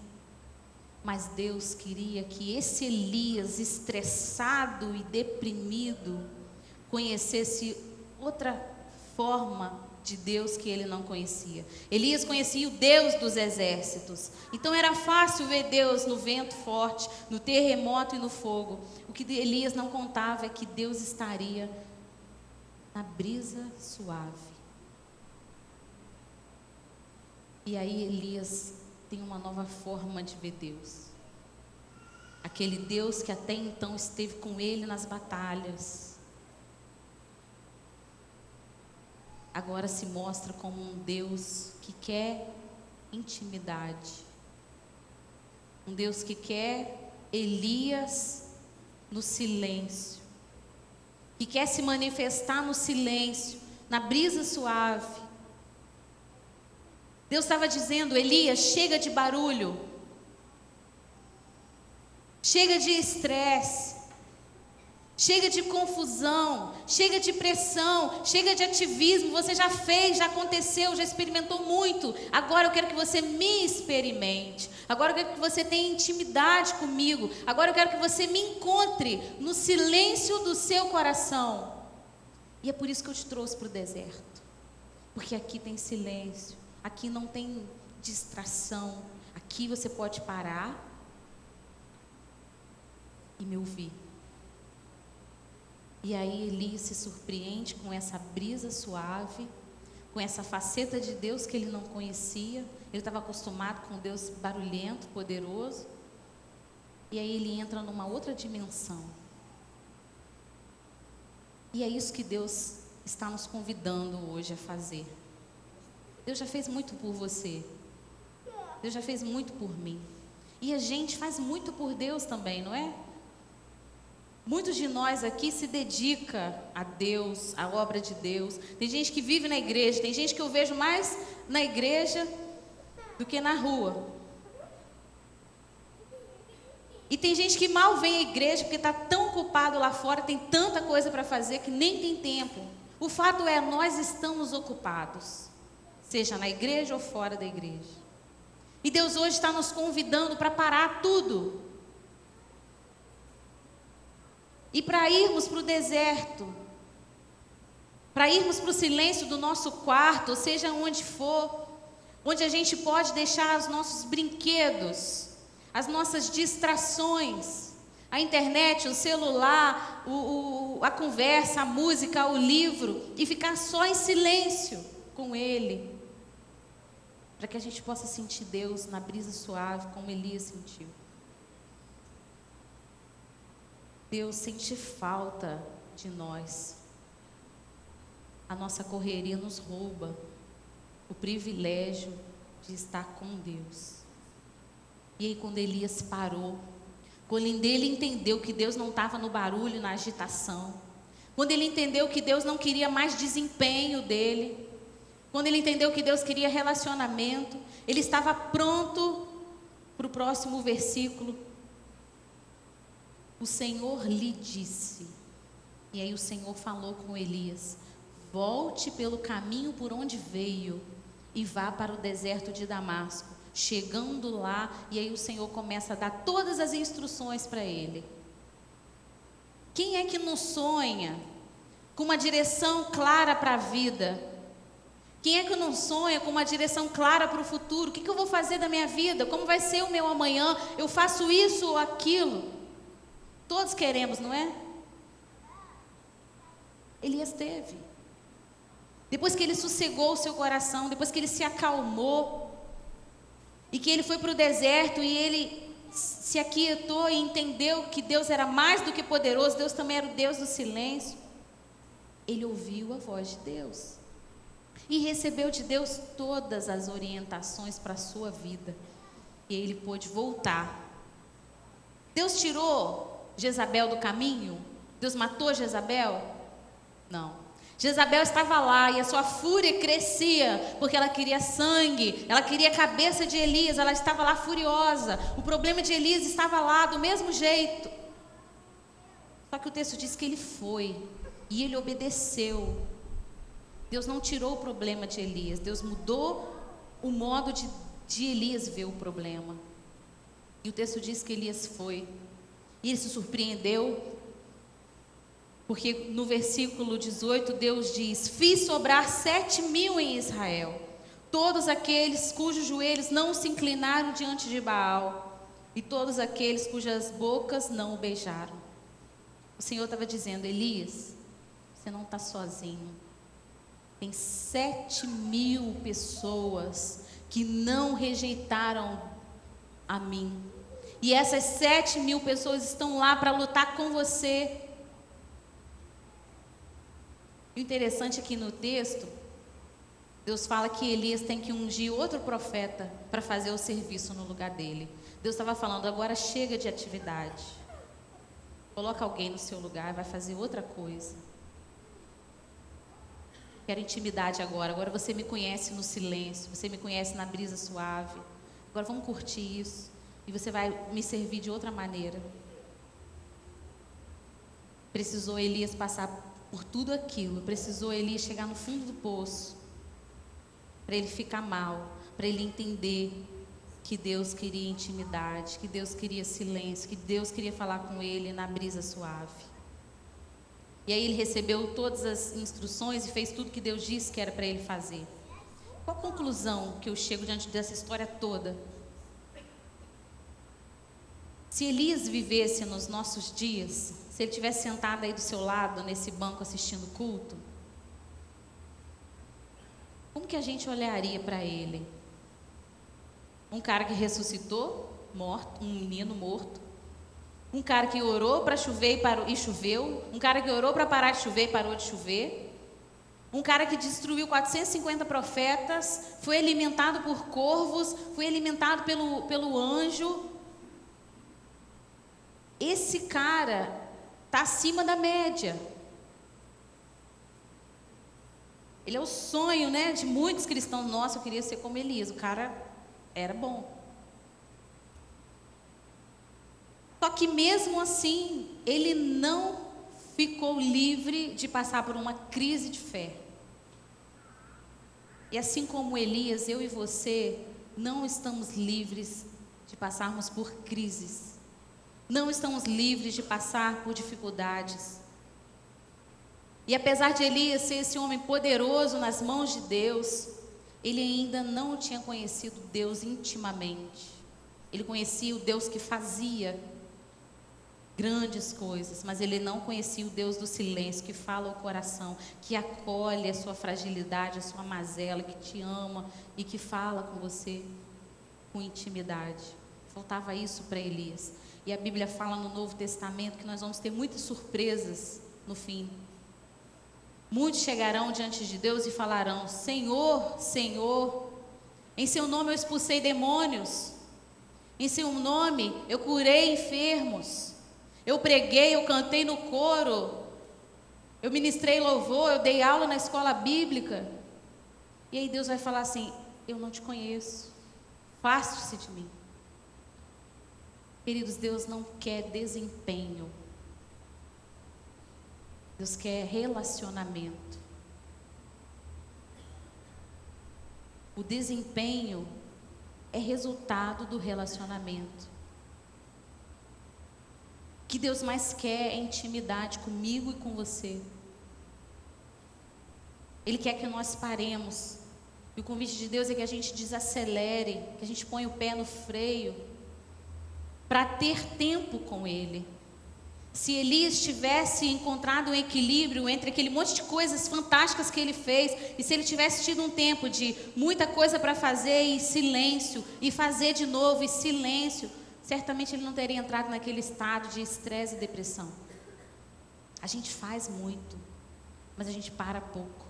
Mas Deus queria que esse Elias, estressado e deprimido, conhecesse outra forma de Deus que ele não conhecia. Elias conhecia o Deus dos exércitos. Então era fácil ver Deus no vento forte, no terremoto e no fogo. O que Elias não contava é que Deus estaria na brisa suave. E aí Elias tem uma nova forma de ver Deus. Aquele Deus que até então esteve com ele nas batalhas, agora se mostra como um Deus que quer intimidade. Um Deus que quer Elias no silêncio. Que quer se manifestar no silêncio, na brisa suave. Deus estava dizendo: Elias, chega de barulho. Chega de estresse. Chega de confusão, chega de pressão, chega de ativismo. Você já fez, já aconteceu, já experimentou muito. Agora eu quero que você me experimente. Agora eu quero que você tenha intimidade comigo. Agora eu quero que você me encontre no silêncio do seu coração. E é por isso que eu te trouxe para o deserto. Porque aqui tem silêncio, aqui não tem distração. Aqui você pode parar e me ouvir. E aí Elias se surpreende com essa brisa suave, com essa faceta de Deus que ele não conhecia. Ele estava acostumado com Deus barulhento, poderoso. E aí ele entra numa outra dimensão. E é isso que Deus está nos convidando hoje a fazer. Deus já fez muito por você. Deus já fez muito por mim. E a gente faz muito por Deus também, não é? Muitos de nós aqui se dedica a Deus, à obra de Deus. Tem gente que vive na igreja, tem gente que eu vejo mais na igreja do que na rua. E tem gente que mal vem à igreja porque está tão ocupado lá fora, tem tanta coisa para fazer que nem tem tempo. O fato é, nós estamos ocupados, seja na igreja ou fora da igreja. E Deus hoje está nos convidando para parar tudo. E para irmos para o deserto, para irmos para o silêncio do nosso quarto, ou seja, onde for, onde a gente pode deixar os nossos brinquedos, as nossas distrações, a internet, o celular, a conversa, a música, o livro, e ficar só em silêncio com Ele, para que a gente possa sentir Deus na brisa suave, como Elias sentiu. Deus sente falta de nós. A nossa correria nos rouba o privilégio de estar com Deus. E aí quando Elias parou, quando ele entendeu que Deus não estava no barulho, na agitação, quando ele entendeu que Deus não queria mais desempenho dele, quando ele entendeu que Deus queria relacionamento, ele estava pronto para o próximo versículo. O Senhor lhe disse, e aí o Senhor falou com Elias: volte pelo caminho por onde veio e vá para o deserto de Damasco. Chegando lá, e aí o Senhor começa a dar todas as instruções para ele. Quem é que não sonha com uma direção clara para a vida? Quem é que não sonha com uma direção clara para o futuro? O que eu vou fazer da minha vida? Como vai ser o meu amanhã? Eu faço isso ou aquilo? Todos queremos, não é? Elias teve. Depois que ele sossegou o seu coração, depois que ele se acalmou, e que ele foi para o deserto e ele se aquietou e entendeu que Deus era mais do que poderoso, Deus também era o Deus do silêncio, ele ouviu a voz de Deus e recebeu de Deus todas as orientações para a sua vida, e ele pôde voltar. Deus tirou Jezabel do caminho? Deus matou Jezabel? Não. Jezabel estava lá e a sua fúria crescia, porque ela queria sangue, ela queria a cabeça de Elias, ela estava lá furiosa. O problema de Elias estava lá do mesmo jeito. Só que o texto diz que ele foi e ele obedeceu. Deus não tirou o problema de Elias, Deus mudou o modo de Elias ver o problema. E o texto diz que Elias foi, e ele se surpreendeu, porque no versículo 18 Deus diz: fiz sobrar 7.000 em Israel, todos aqueles cujos joelhos não se inclinaram diante de Baal, e todos aqueles cujas bocas não o beijaram. O Senhor estava dizendo: Elias, você não está sozinho. Tem 7.000 pessoas que não rejeitaram a mim, e essas 7.000 pessoas estão lá para lutar com você. O interessante aqui no texto, Deus fala que Elias tem que ungir outro profeta para fazer o serviço no lugar dele. Deus estava falando: agora chega de atividade, coloca alguém no seu lugar, vai fazer outra coisa. Quero intimidade agora você me conhece no silêncio, você me conhece na brisa suave, agora vamos curtir isso, e você vai me servir de outra maneira. Precisou Elias passar por tudo aquilo, precisou Elias chegar no fundo do poço, para ele ficar mal, para ele entender que Deus queria intimidade, que Deus queria silêncio, que Deus queria falar com ele na brisa suave. E aí ele recebeu todas as instruções e fez tudo que Deus disse que era para ele fazer. Qual a conclusão que eu chego diante dessa história toda? Se Elias vivesse nos nossos dias, se ele tivesse sentado aí do seu lado, nesse banco assistindo o culto, como que a gente olharia para ele? Um cara que ressuscitou, morto, um menino morto. Um cara que orou para chover e choveu. Um cara que orou para parar de chover e parou de chover. Um cara que destruiu 450 profetas, foi alimentado por corvos, foi alimentado pelo anjo. Esse cara está acima da média. Ele é o sonho, né, de muitos cristãos. Nossa, eu queria ser como Elias. O cara era bom. Só que mesmo assim, ele não ficou livre de passar por uma crise de fé. E assim como Elias, eu e você não estamos livres de passarmos por crises. Não estamos livres de passar por dificuldades. E apesar de Elias ser esse homem poderoso nas mãos de Deus, ele ainda não tinha conhecido Deus intimamente. Ele conhecia o Deus que fazia grandes coisas, mas ele não conhecia o Deus do silêncio, que fala ao coração, que acolhe a sua fragilidade, a sua mazela, que te ama e que fala com você com intimidade. Faltava isso para Elias. E a Bíblia fala no Novo Testamento que nós vamos ter muitas surpresas no fim. Muitos chegarão diante de Deus e falarão: Senhor, Senhor, em seu nome eu expulsei demônios, em seu nome eu curei enfermos, eu preguei, eu cantei no coro, eu ministrei louvor, eu dei aula na escola bíblica. E aí Deus vai falar assim: eu não te conheço, afaste-se de mim. Queridos, Deus não quer desempenho. Deus quer relacionamento. O desempenho é resultado do relacionamento. O que Deus mais quer é intimidade comigo e com você. Ele quer que nós paremos. E o convite de Deus é que a gente desacelere, que a gente ponha o pé no freio, para ter tempo com Ele. Se Elias tivesse encontrado um equilíbrio entre aquele monte de coisas fantásticas que ele fez, e se ele tivesse tido um tempo de muita coisa para fazer e silêncio, e fazer de novo e silêncio, certamente ele não teria entrado naquele estado de estresse e depressão. A gente faz muito, mas a gente para pouco.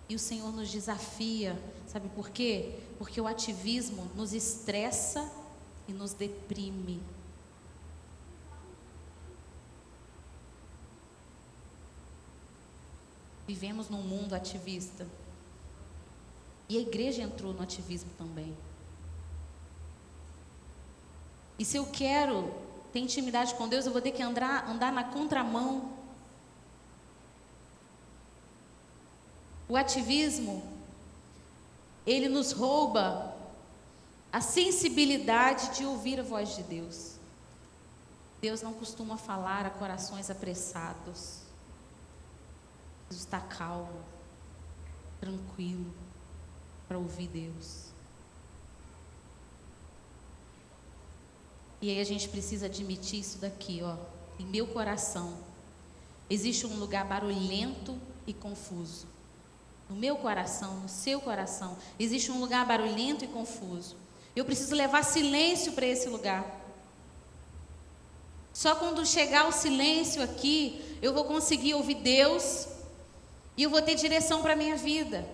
E o Senhor nos desafia, sabe por quê? Porque o ativismo nos estressa e nos deprime. Vivemos num mundo ativista. E a igreja entrou no ativismo também. E se eu quero ter intimidade com Deus, eu vou ter que andar na contramão. O ativismo, ele nos rouba a sensibilidade de ouvir a voz de Deus. Deus não costuma falar a corações apressados. Deus está calmo, tranquilo, para ouvir Deus. E aí a gente precisa admitir isso daqui, ó. Em meu coração existe um lugar barulhento e confuso. No meu coração, no seu coração, existe um lugar barulhento e confuso. Eu preciso levar silêncio para esse lugar. Só quando chegar o silêncio aqui, eu vou conseguir ouvir Deus e eu vou ter direção para a minha vida.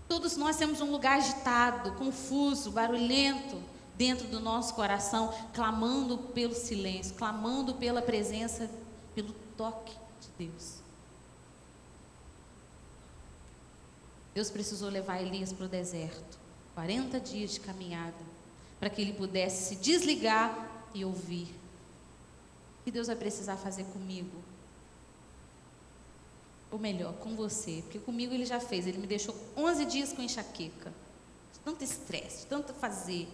Todos nós temos um lugar agitado, confuso, barulhento dentro do nosso coração, clamando pelo silêncio, clamando pela presença, pelo toque de Deus. Deus precisou levar Elias para o deserto, 40 dias de caminhada, para que ele pudesse se desligar e ouvir. O que Deus vai precisar fazer comigo? Ou melhor, com você, porque comigo ele já fez. Ele me deixou 11 dias com enxaqueca, de tanto estresse, de tanto fazer.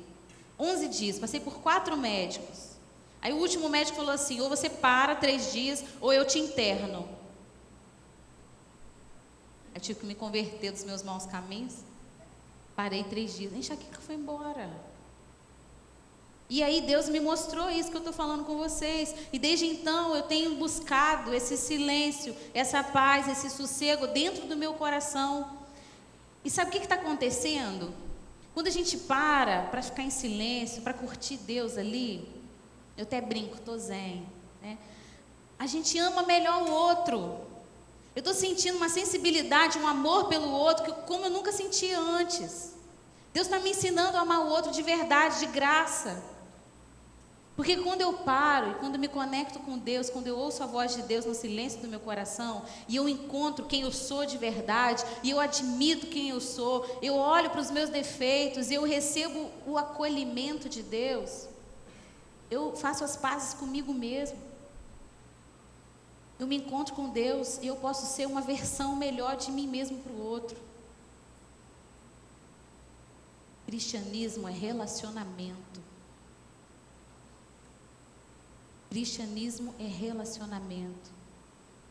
11 dias, passei por 4 médicos. Aí o último médico falou assim: ou você para 3 dias, ou eu te interno. Eu tive que me converter dos meus maus caminhos. Parei 3 dias, a enxaqueca foi embora. E aí Deus me mostrou isso que eu estou falando com vocês. E desde então eu tenho buscado esse silêncio, essa paz, esse sossego dentro do meu coração. E sabe o que está acontecendo? Quando a gente para ficar em silêncio, para curtir Deus ali, eu até brinco, estou zen, né? A gente ama melhor o outro. Eu estou sentindo uma sensibilidade, um amor pelo outro, como eu nunca senti antes. Deus está me ensinando a amar o outro de verdade, de graça. Porque quando eu paro e quando me conecto com Deus, quando eu ouço a voz de Deus no silêncio do meu coração, e eu encontro quem eu sou de verdade, e eu admito quem eu sou, eu olho para os meus defeitos, e eu recebo o acolhimento de Deus, eu faço as pazes comigo mesmo. Eu me encontro com Deus e eu posso ser uma versão melhor de mim mesmo para o outro. Cristianismo é relacionamento. Cristianismo é relacionamento.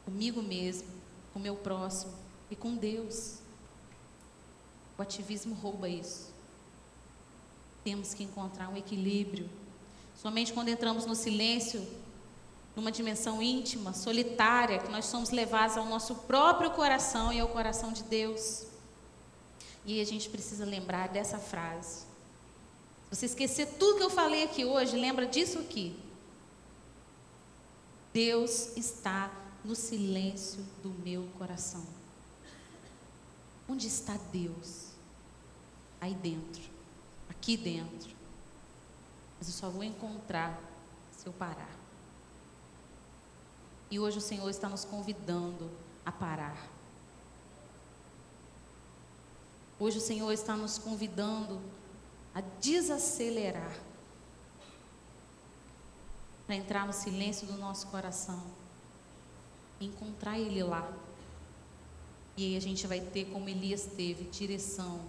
Comigo mesmo, com o meu próximo e com Deus. O ativismo rouba isso. Temos que encontrar um equilíbrio. Somente quando entramos no silêncio, numa dimensão íntima, solitária, que nós somos levados ao nosso próprio coração e ao coração de Deus. E aí a gente precisa lembrar dessa frase. Se você esquecer tudo que eu falei aqui hoje, lembra disso aqui. Deus está no silêncio do meu coração. Onde está Deus? Aí dentro, aqui dentro. Mas eu só vou encontrar se eu parar. E hoje o Senhor está nos convidando a parar. Hoje o Senhor está nos convidando a desacelerar, para entrar no silêncio do nosso coração, e encontrar Ele lá. E aí a gente vai ter, como Elias teve, direção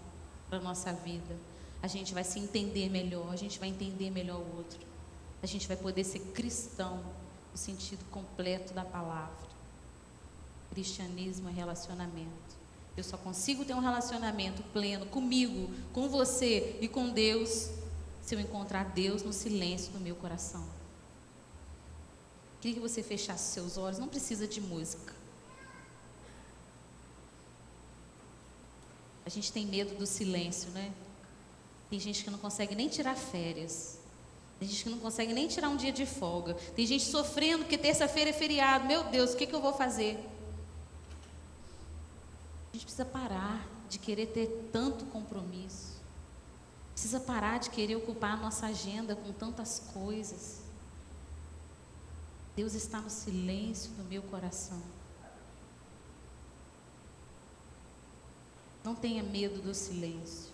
para a nossa vida. A gente vai se entender melhor, a gente vai entender melhor o outro. A gente vai poder ser cristão no sentido completo da palavra. Cristianismo é relacionamento. Eu só consigo ter um relacionamento pleno comigo, com você e com Deus, se eu encontrar Deus no silêncio do meu coração. Queria que você fechasse seus olhos, não precisa de música. A gente tem medo do silêncio, né? Tem gente que não consegue nem tirar férias. Tem gente que não consegue nem tirar um dia de folga. Tem gente sofrendo porque terça-feira é feriado. Meu Deus, o que eu vou fazer? A gente precisa parar de querer ter tanto compromisso. Precisa parar de querer ocupar a nossa agenda com tantas coisas. Deus está no silêncio do meu coração. Não tenha medo do silêncio.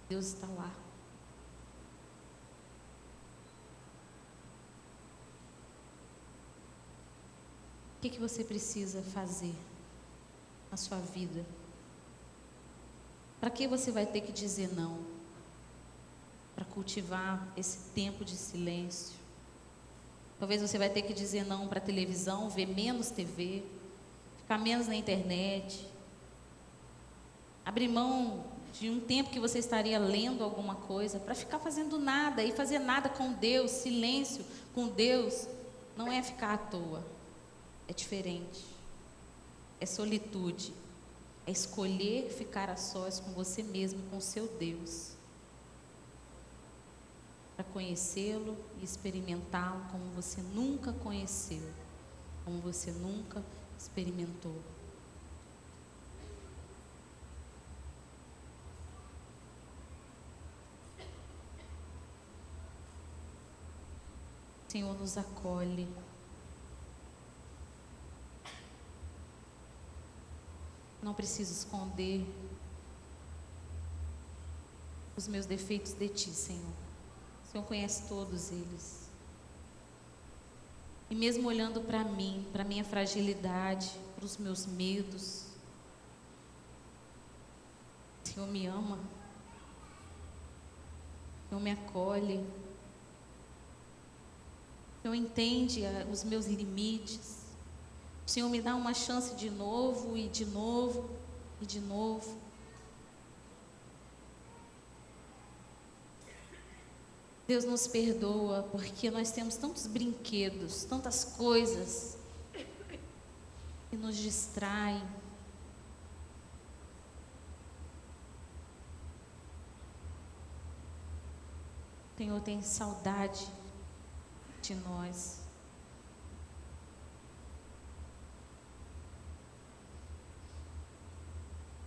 Deus está lá. O que você precisa fazer na sua vida? Para que você vai ter que dizer não? Para cultivar esse tempo de silêncio. Talvez você vai ter que dizer não para a televisão, ver menos TV, ficar menos na internet, abrir mão de um tempo que você estaria lendo alguma coisa, para ficar fazendo nada e fazer nada com Deus. Silêncio com Deus não é ficar à toa, é diferente, é solitude, é escolher ficar a sós com você mesmo, com seu Deus, para conhecê-lo e experimentá-lo como você nunca conheceu, como você nunca experimentou. O Senhor nos acolhe. Não preciso esconder os meus defeitos de Ti, Senhor. O Senhor conhece todos eles. E mesmo olhando para mim, para a minha fragilidade, para os meus medos, o Senhor me ama. O Senhor me acolhe. O Senhor entende os meus limites. O Senhor me dá uma chance de novo e de novo e de novo. Deus nos perdoa porque nós temos tantos brinquedos, tantas coisas que nos distraem. O Senhor tem saudade de nós.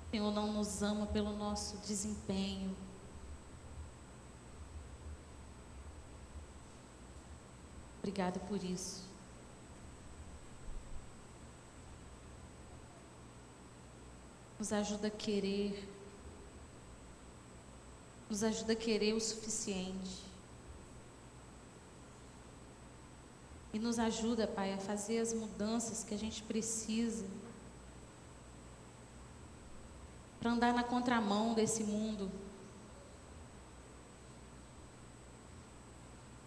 O Senhor não nos ama pelo nosso desempenho. Obrigada por isso. Nos ajuda a querer. Nos ajuda a querer o suficiente. E nos ajuda, Pai, a fazer as mudanças que a gente precisa para andar na contramão desse mundo,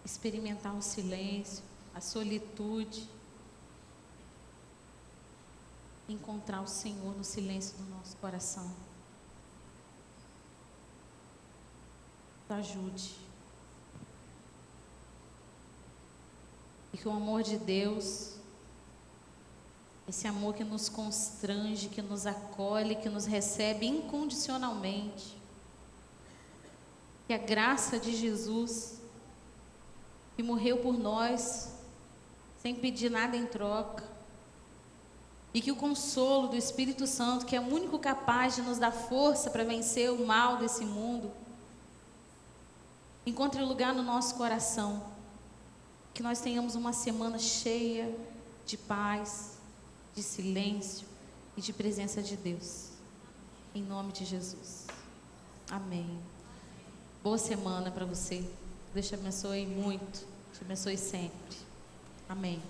experimentar o silêncio, a solitude, encontrar o Senhor no silêncio do nosso coração. Nos ajude. E que o amor de Deus, esse amor que nos constrange, que nos acolhe, que nos recebe incondicionalmente, que a graça de Jesus, que morreu por nós, sem pedir nada em troca, e que o consolo do Espírito Santo, que é o único capaz de nos dar força para vencer o mal desse mundo, encontre lugar no nosso coração, que nós tenhamos uma semana cheia de paz, de silêncio e de presença de Deus, em nome de Jesus, amém. Boa semana para você, Deus te abençoe muito, te abençoe sempre, amém.